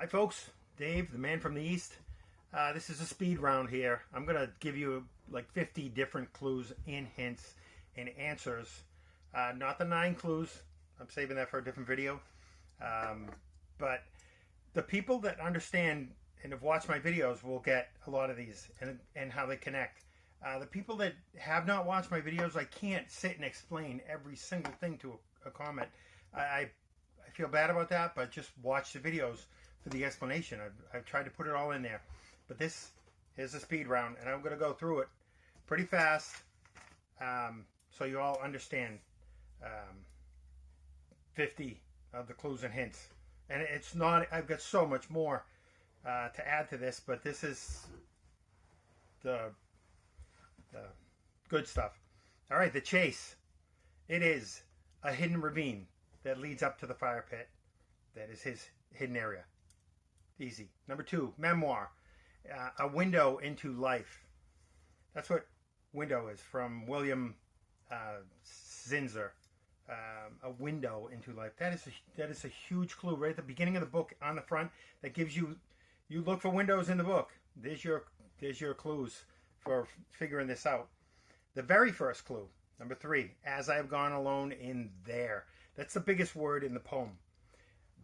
Hi folks, Dave, the man from the East. This is a speed round here. I'm going to give you like 50 different clues and hints and answers. Not the 9 clues. I'm saving that for a different video. But the people that understand and have watched my videos will get a lot of these and how they connect. The people that have not watched my videos, I can't sit and explain every single thing to a comment. I feel bad about that, but just watch the videos for the explanation. I've tried to put it all in there. But this is a speed round, and I'm going to go through it pretty fast so you all understand 50 of the clues and hints. And it's not, I've got so much more to add to this, but this is the good stuff. All right, the chase. It is a hidden ravine that leads up to the fire pit. That is his hidden area. Easy. Number 2, memoir. A window into life. That's what window is, from William Zinser. A window into life. That is a huge clue right at the beginning of the book on the front. That gives you look for windows in the book. There's your clues for figuring this out. The very first clue, number 3, as I have gone alone in there. That's the biggest word in the poem.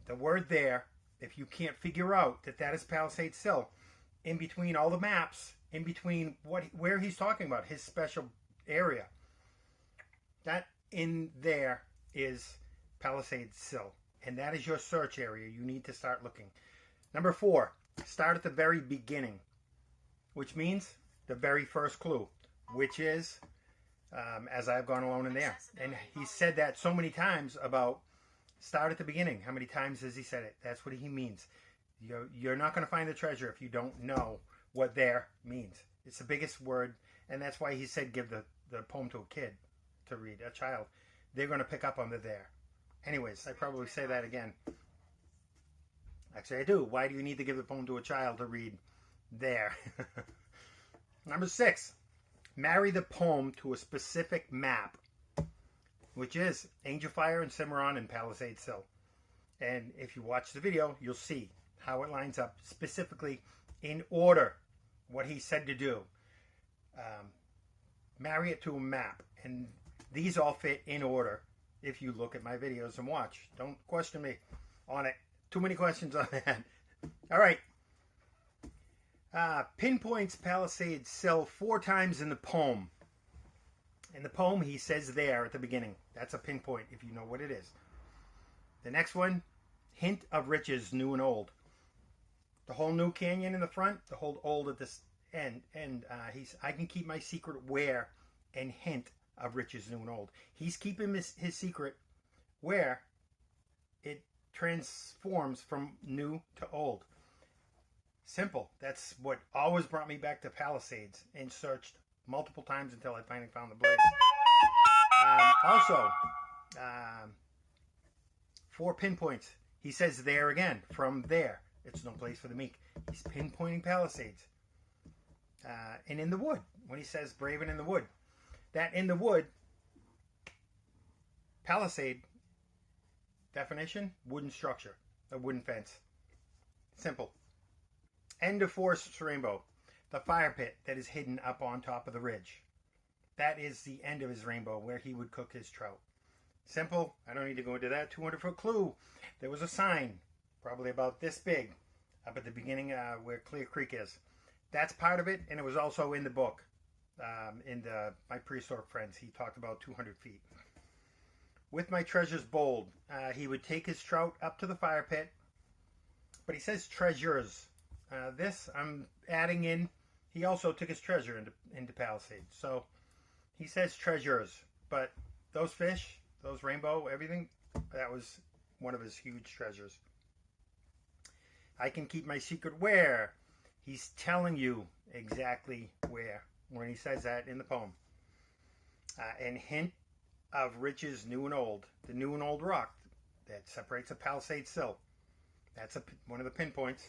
The word there, if you can't figure out that is Palisade Sill, in between all the maps, in between where he's talking about, his special area, that in there is Palisade Sill. And that is your search area. You need to start looking. Number 4, start at the very beginning, which means the very first clue, which is as I've gone alone in there. And he said that so many times about start at the beginning. How many times has he said it? That's what he means. You're not going to find the treasure if you don't know what there means. It's the biggest word, and that's why he said give the poem to a kid to read, a child. They're going to pick up on the there. Anyways, I probably say that again. Actually, I do. Why do you need to give the poem to a child to read there? Number 6, marry the poem to a specific map, which is Angel Fire and Cimarron and Palisade Sill. And if you watch the video, you'll see how it lines up specifically in order, what he said to do. Marry it to a map. And these all fit in order if you look at my videos and watch. Don't question me on it. Too many questions on that. All right. Pinpoints Palisade Sill 4 times in the poem. In the poem, he says there at the beginning. That's a pinpoint if you know what it is. The next one, hint of riches, new and old. The whole new canyon in the front, the whole old at this end. And I can keep my secret where, and hint of riches, new and old. He's keeping his secret where it transforms from new to old. Simple. That's what always brought me back to Palisades, and searched multiple times until I finally found the blaze. Also, 4 pinpoints. He says there again. From there. It's no place for the meek. He's pinpointing Palisades. And in the wood. When he says brave and in the wood. That in the wood, Palisade, definition, wooden structure. A wooden fence. Simple. End of forest rainbow. The fire pit that is hidden up on top of the ridge. That is the end of his rainbow where he would cook his trout. Simple. I don't need to go into that. 200-foot clue. There was a sign, probably about this big, up at the beginning where Clear Creek is. That's part of it, and it was also in the book. My prehistoric friends, he talked about 200 feet. With my treasures bold, he would take his trout up to the fire pit, but he says treasures. This I'm adding in. He also took his treasure into Palisades. So he says treasures, but those fish, those rainbow, everything, that was one of his huge treasures. I can keep my secret where. He's telling you exactly where when he says that in the poem. And hint of riches new and old. The new and old rock that separates a Palisade Sill. That's one of the pinpoints.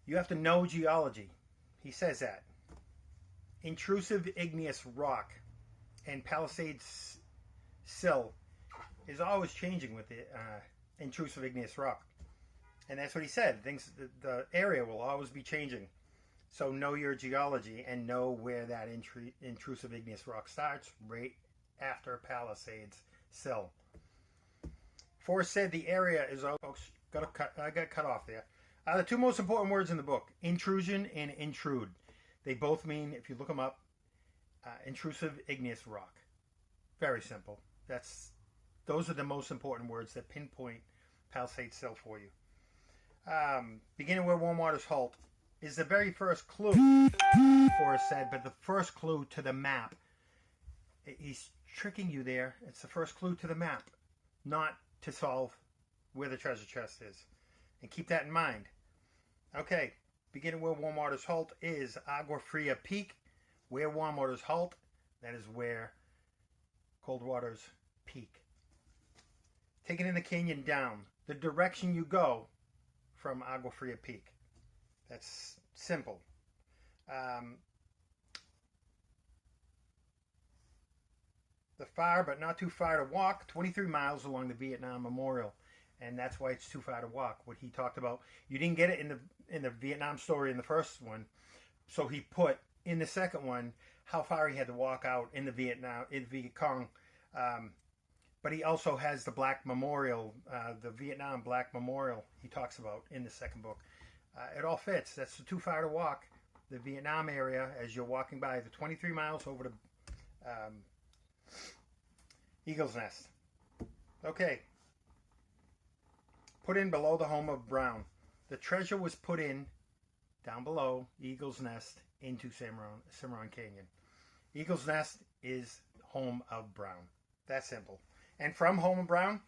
You have to know geology. He says that. Intrusive igneous rock and Palisade Sill is always changing with the intrusive igneous rock. And that's what he said. The area will always be changing. So know your geology and know where that intrusive igneous rock starts, right after Palisades Sill. Forrest said the area is, I got cut off there. The two most important words in the book, intrusion and intrude. They both mean, if you look them up, intrusive igneous rock. Very simple. Those are the most important words that pinpoint Palisades Sill for you. Beginning where warm waters halt is the very first clue, Forrest said, but the first clue to the map. He's tricking you there. It's the first clue to the map, not to solve where the treasure chest is. And keep that in mind. Okay, beginning where warm waters halt is Agua Fria Peak. Where warm waters halt, that is where cold waters peak. Taking in the canyon down, the direction you go from Agua Fria Peak. That's simple. The far but not too far to walk, 23 miles along the Vietnam Memorial. And that's why it's too far to walk. What he talked about, you didn't get it in the Vietnam story in the first one. So he put in the second one how far he had to walk out in the Viet Cong. But he also has the Black Memorial, the Vietnam Black Memorial he talks about in the second book. It all fits. That's too far to walk. The Vietnam area, as you're walking by, the 23 miles over to Eagle's Nest. Okay. Put in below the home of Brown. The treasure was put in down below Eagle's Nest into Cimarron Canyon. Eagle's Nest is home of Brown. That's simple. And from home of Brown,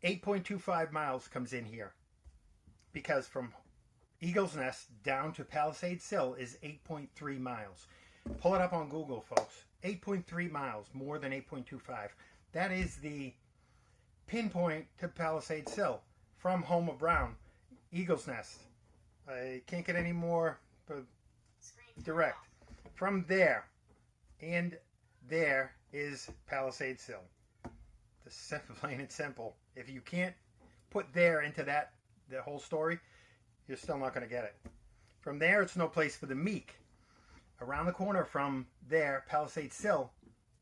8.25 miles comes in here. Because from Eagle's Nest down to Palisades Sill is 8.3 miles. Pull it up on Google, folks. 8.3 miles, more than 8.25. That is the pinpoint to Palisades Sill. From home of Brown, Eagle's Nest. I can't get any more direct. From there, and there is Palisades Sill. Plain and simple. If you can't put there into the whole story, you're still not going to get it. From there, it's no place for the meek. Around the corner from there, Palisades Sill,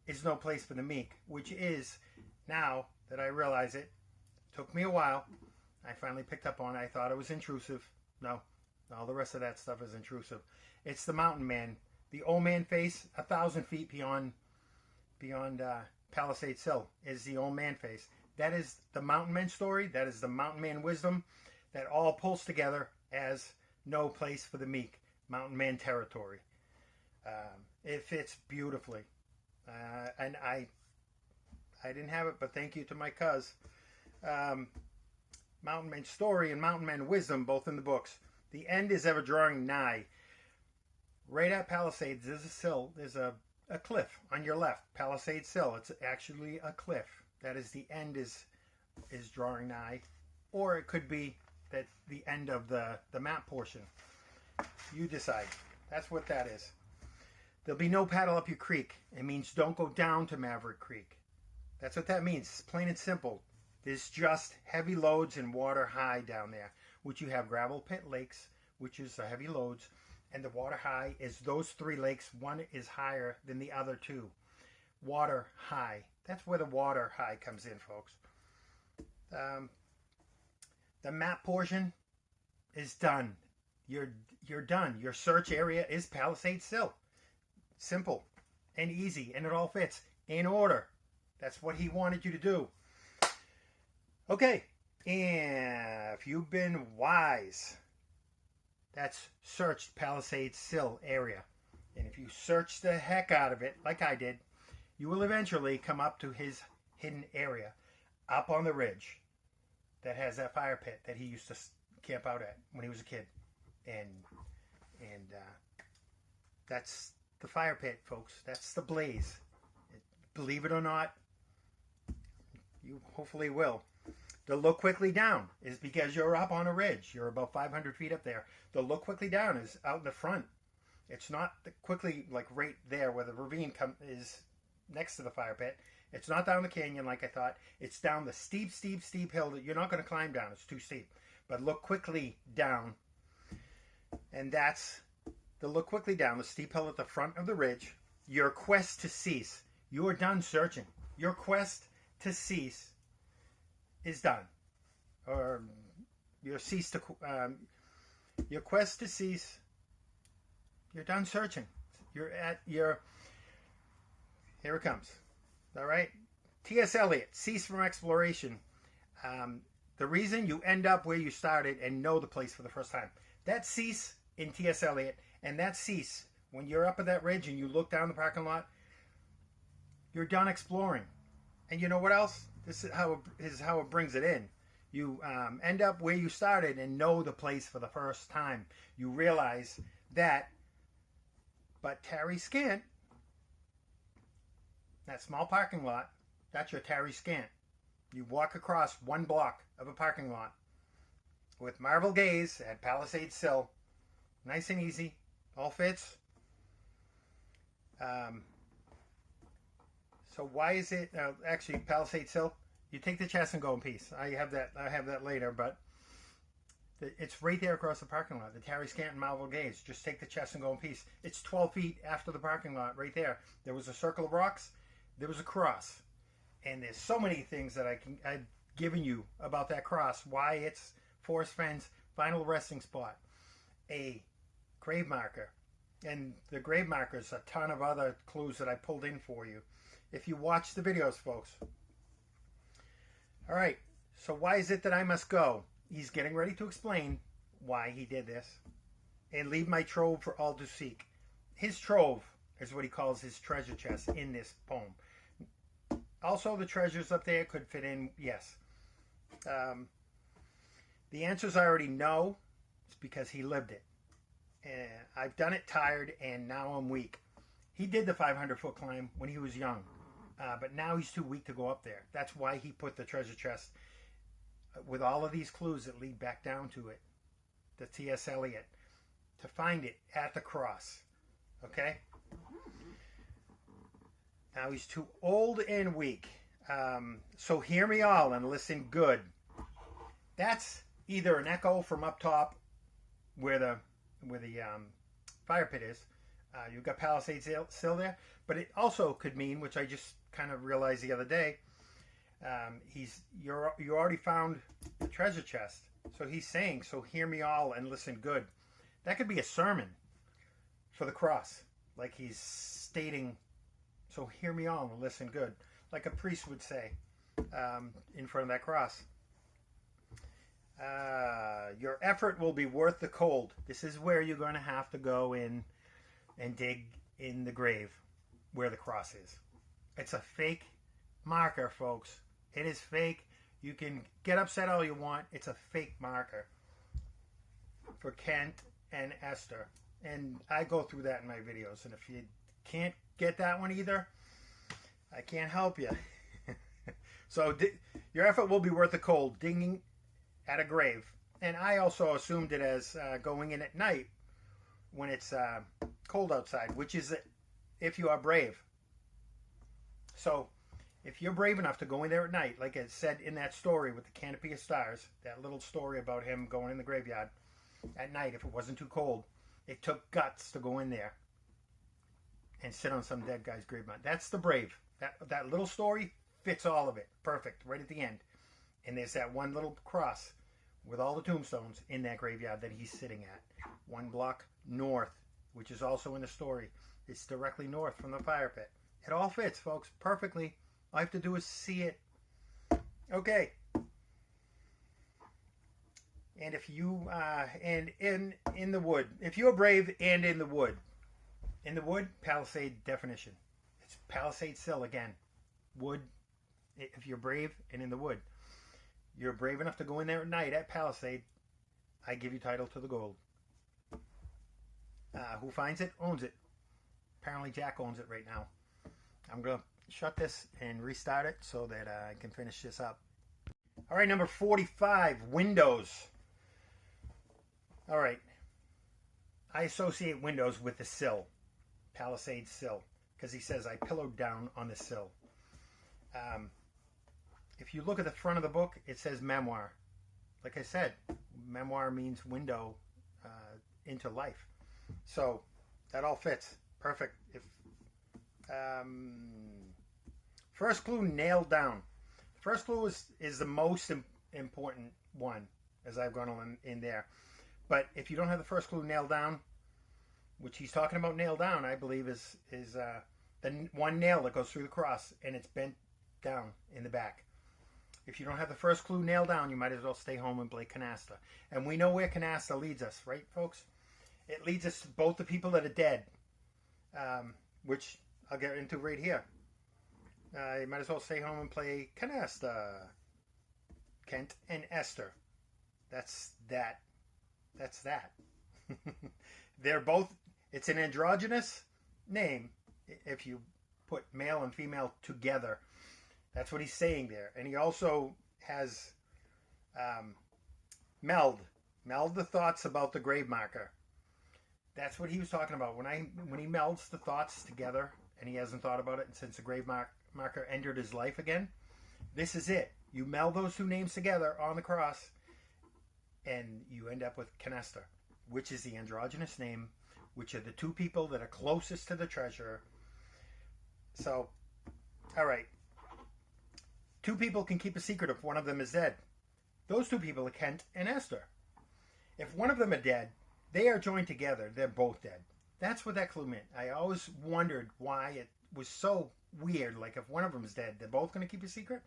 is no place for the meek, which is, now that I realize it, took me a while. I finally picked up on it. I thought it was intrusive. No, all the rest of that stuff is intrusive. It's the mountain man, the old man face, 1,000 feet beyond Palisades Sill is the old man face. That is the mountain man story. That is the mountain man wisdom. That all pulls together as no place for the meek, mountain man territory. It fits beautifully, and I didn't have it, but thank you to my cuz. Mountain man story and mountain man wisdom, both in the books. The end is ever drawing nigh. Right at Palisades, there's a cliff on your left. Palisades Sill. It's actually a cliff. That is the end is drawing nigh, or it could be that the end of the map portion. You decide. That's what that is. There'll be no paddle up your creek. It means don't go down to Maverick Creek. That's what that means. It's plain and simple. There's just heavy loads and water high down there, which you have gravel pit lakes, which is the heavy loads, and the water high is those three lakes. One is higher than the other two. Water high. That's where the water high comes in, folks. The map portion is done. You're done. Your search area is Palisades Sill. Simple and easy, and it all fits in order. That's what he wanted you to do. Okay, and if you've been wise, that's searched Palisades Sill area. And if you search the heck out of it, like I did, you will eventually come up to his hidden area up on the ridge that has that fire pit that he used to camp out at when he was a kid. And that's the fire pit, folks. That's the blaze. Believe it or not, you hopefully will. The look quickly down is because you're up on a ridge. You're about 500 feet up there. The look quickly down is out in the front. It's not quickly like right there where the ravine is next to the fire pit. It's not down the canyon like I thought. It's down the steep hill that you're not going to climb down. It's too steep. but look quickly down. And that's the look quickly down, the steep hill at the front of the ridge. Your quest to cease. You are done searching. Your quest to cease is done. Or your quest to cease, you're done searching. You're at your, here it comes. All right. T.S. Eliot, cease from exploration. The reason you end up where you started and know the place for the first time. That cease in T.S. Eliot, and that cease when you're up at that ridge and you look down the parking lot, you're done exploring. And you know what else? This is how it brings it in. You end up where you started and know the place for the first time. You realize that, but tarry scant, that small parking lot, that's your tarry scant. You walk across 1 block of a parking lot with marble gaze at Palisade Sill. Nice and easy. All fits. So why is it actually Palisade Sill? You take the chest and go in peace. I have that later, but it's right there across the parking lot. The Tarry Scanton Marble Gaze. Just take the chest and go in peace. It's 12 feet after the parking lot, right there. There was a circle of rocks. There was a cross, and there's so many things that I've given you about that cross. Why it's Forrest Fenn's final resting spot, a grave marker, and the grave markers, a ton of other clues that I pulled in for you if you watch the videos, folks. All right, so why is it that I must go? He's getting ready to explain why he did this. And leave my trove for all to seek. His trove is what he calls his treasure chest in this poem. Also, the treasures up there could fit in, yes. The answers I already know. It's because he lived it. I've done it tired, and now I'm weak. He did the 500-foot climb when he was young, but now he's too weak to go up there. That's why he put the treasure chest with all of these clues that lead back down to it, the T.S. Eliot, to find it at the cross. Okay? Now he's too old and weak. So hear me all and listen good. That's either an echo from up top where the fire pit is. You've got Palisade Sill there, but it also could mean, which I just kind of realized the other day, you already found the treasure chest. So he's saying, so hear me all and listen good. That could be a sermon for the cross, like he's stating, so hear me all and listen good, like a priest would say in front of that cross. Your effort will be worth the cold. This is where you're going to have to go in and dig in the grave where the cross is. It's a fake marker, folks. It is fake. You can get upset all you want. It's a fake marker for Kent and Esther. And I go through that in my videos. And if you can't get that one either, I can't help you. So your effort will be worth the cold, digging at a grave. And I also assumed it as going in at night when it's cold outside, which is if you are brave. So if you're brave enough to go in there at night, like it said in that story with the canopy of stars, that little story about him going in the graveyard at night, if it wasn't too cold, it took guts to go in there and sit on some dead guy's grave mound. That's the brave. That little story fits all of it. Perfect. Right at the end. And there's that one little cross with all the tombstones in that graveyard that he's sitting at. 1 block north, which is also in the story. It's directly north from the fire pit. It all fits, folks, perfectly. All I have to do is see it. Okay. And if you, and in the wood, if you're brave and in the wood, Palisade definition. It's Palisade Sill again. Wood, if you're brave and in the wood. You're brave enough to go in there at night at Palisade, I give you title to the gold. Who finds it, owns it. Apparently Jack owns it right now. I'm going to shut this and restart it so that I can finish this up. All right, number 45, windows. All right. I associate windows with the sill, Palisade Sill, because he says I pillowed down on the sill. If you look at the front of the book, it says memoir. like I said, memoir means window into life. So that all fits perfect. If first clue nailed down. First clue is the most important one, as I've gone on in there. But if you don't have the first clue nailed down, which he's talking about nailed down, I believe is the one nail that goes through the cross and it's bent down in the back. If you don't have the first clue nailed down, you might as well stay home and play canasta. And we know where canasta leads us, right, folks? It leads us to both the people that are dead, which I'll get into right here. You might as well stay home and play canasta. Kent and Esther. That's that. That's that. They're both, it's an androgynous name if you put male and female together. That's what he's saying there. And he also has meld the thoughts about the grave marker. That's what he was talking about. When he melds the thoughts together, and he hasn't thought about it since the grave marker entered his life again, this is it. You meld those two names together on the cross, and you end up with Canester, which is the androgynous name, which are the two people that are closest to the treasurer. So, all right. Two people can keep a secret if one of them is dead. Those two people are Kent and Esther. If one of them are dead, they are joined together. They're both dead. That's what that clue meant. I always wondered why it was so weird. Like, if one of them is dead, they're both going to keep a secret?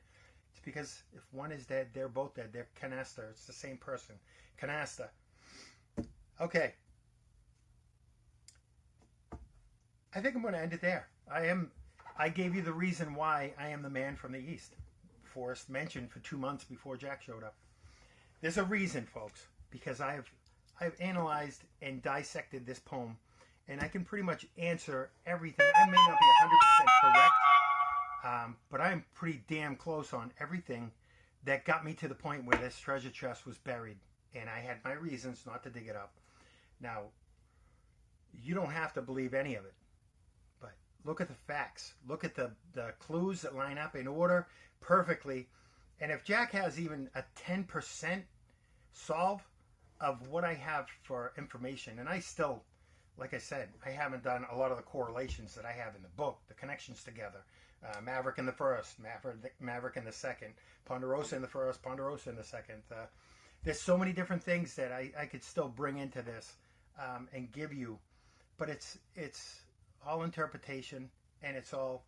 It's because if one is dead, they're both dead. They're Canasta. It's the same person. Canasta. Okay. I think I'm going to end it there. I gave you the reason why I am the man from the East. Forrest mentioned for 2 months before Jack showed up. There's a reason, folks, because I've analyzed and dissected this poem, and I can pretty much answer everything. I may not be 100% correct, but I'm pretty damn close on everything that got me to the point where this treasure chest was buried, and I had my reasons not to dig it up. Now, you don't have to believe any of it, but look at the facts. Look at the clues that line up in order perfectly, and if Jack has even a 10% solve of what I have for information, and I still, like I said, I haven't done a lot of the correlations that I have in the book, the connections together. Maverick in the first, Maverick in the second, Ponderosa in the first, Ponderosa in the second. There's so many different things that I could still bring into this and give you, but it's all interpretation, and it's all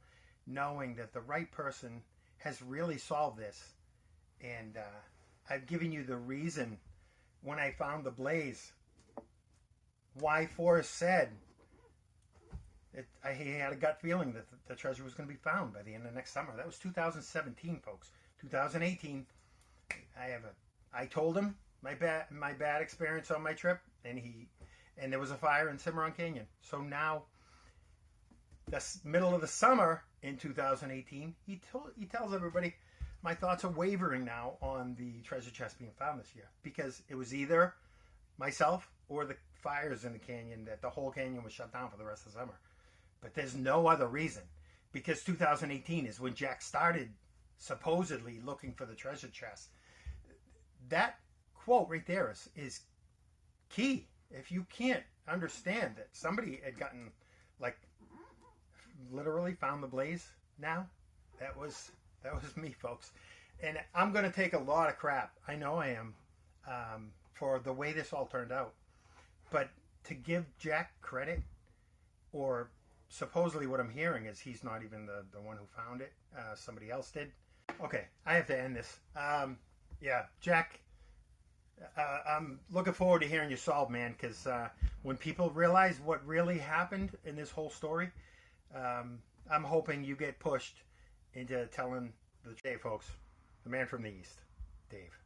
knowing that the right person has really solved this. And I've given you the reason when I found the blaze, why Forrest said he had a gut feeling that the treasure was going to be found by the end of next summer. That was 2017, folks. 2018, I told him my bad experience on my trip, and there was a fire in Cimarron Canyon. So now, the middle of the summer in 2018, he tells everybody, my thoughts are wavering now on the treasure chest being found this year, because it was either myself or the fires in the canyon that the whole canyon was shut down for the rest of the summer. But there's no other reason, because 2018 is when Jack started supposedly looking for the treasure chest. That quote right there is key. If you can't understand that somebody had gotten, like, literally found the blaze now, that was me, folks. And I'm going to take a lot of crap. I know I am, for the way this all turned out. But to give Jack credit, or supposedly what I'm hearing is he's not even the one who found it. Somebody else did. Okay, I have to end this. Yeah, Jack, I'm looking forward to hearing you solve, man, because when people realize what really happened in this whole story, I'm hoping you get pushed into telling the Dave, folks, the man from the East, Dave.